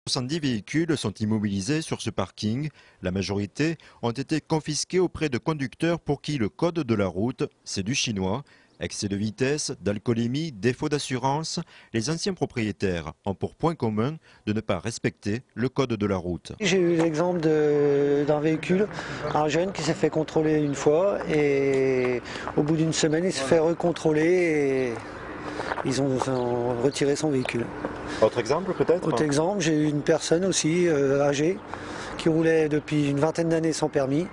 70 véhicules sont immobilisés sur ce parking. La majorité ont été confisqués auprès de conducteurs pour qui le code de la route, c'est du chinois. Excès de vitesse, d'alcoolémie, défaut d'assurance, les anciens propriétaires ont pour point commun de ne pas respecter le code de la route. J'ai eu l'exemple d'un véhicule, un jeune qui s'est fait contrôler une fois et au bout d'une semaine il s'est fait recontrôler et ils ont retiré son véhicule. Autre exemple peut-être? Autre exemple, j'ai eu une personne aussi âgée qui roulait depuis une vingtaine d'années sans permis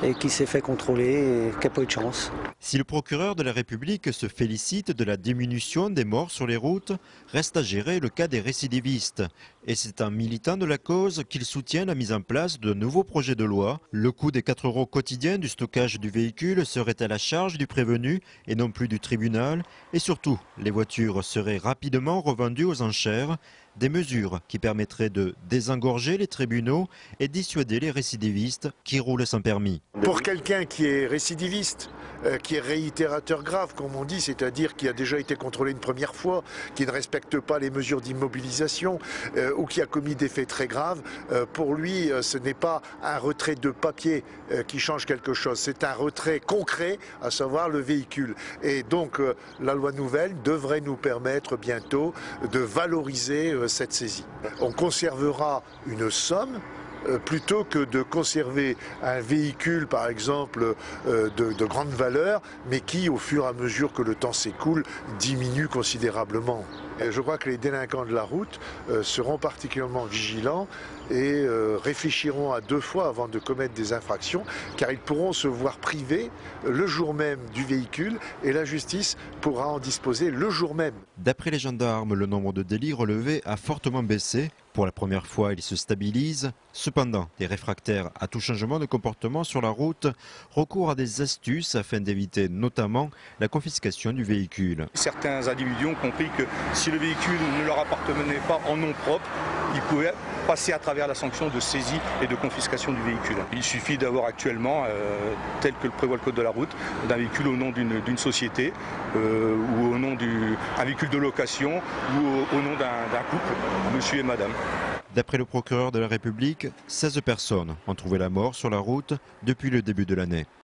et qui s'est fait contrôler et qui n'a pas eu de chance. Si le procureur de la République se félicite de la diminution des morts sur les routes, reste à gérer le cas des récidivistes. Et c'est un militant de la cause qu'il soutient la mise en place de nouveaux projets de loi. Le coût des 4 € quotidiens du stockage du véhicule serait à la charge du prévenu et non plus du tribunal. Et surtout, les voitures seraient rapidement revendues aux enchères. Des mesures qui permettraient de désengorger les tribunaux et dissuader les récidivistes qui roulent sans permis. Pour quelqu'un qui est récidiviste, qui est réitérateur grave, comme on dit, c'est-à-dire qui a déjà été contrôlé une première fois, qui ne respecte pas les mesures d'immobilisation ou qui a commis des faits très graves, pour lui, ce n'est pas un retrait de papier qui change quelque chose, c'est un retrait concret, à savoir le véhicule. Et donc, la loi nouvelle devrait nous permettre bientôt de valoriser cette saisie. On conservera une somme plutôt que de conserver un véhicule, par exemple, de grande valeur, mais qui, au fur et à mesure que le temps s'écoule, diminue considérablement. Et je crois que les délinquants de la route seront particulièrement vigilants et réfléchiront à 2 fois avant de commettre des infractions, car ils pourront se voir privés le jour même du véhicule et la justice pourra en disposer le jour même. D'après les gendarmes, le nombre de délits relevés a fortement baissé. Pour la première fois, il se stabilise. Cependant, les réfractaires à tout changement de comportement sur la route recourent à des astuces afin d'éviter notamment la confiscation du véhicule. Certains individus ont compris que si le véhicule ne leur appartenait pas en nom propre, ils pouvaient passer à travers la sanction de saisie et de confiscation du véhicule. Il suffit d'avoir actuellement, tel que le prévoit le code de la route, d'un véhicule au nom d'une société ou au nom d'un véhicule de location ou au nom d'un couple, monsieur et madame. D'après le procureur de la République, 16 personnes ont trouvé la mort sur la route depuis le début de l'année.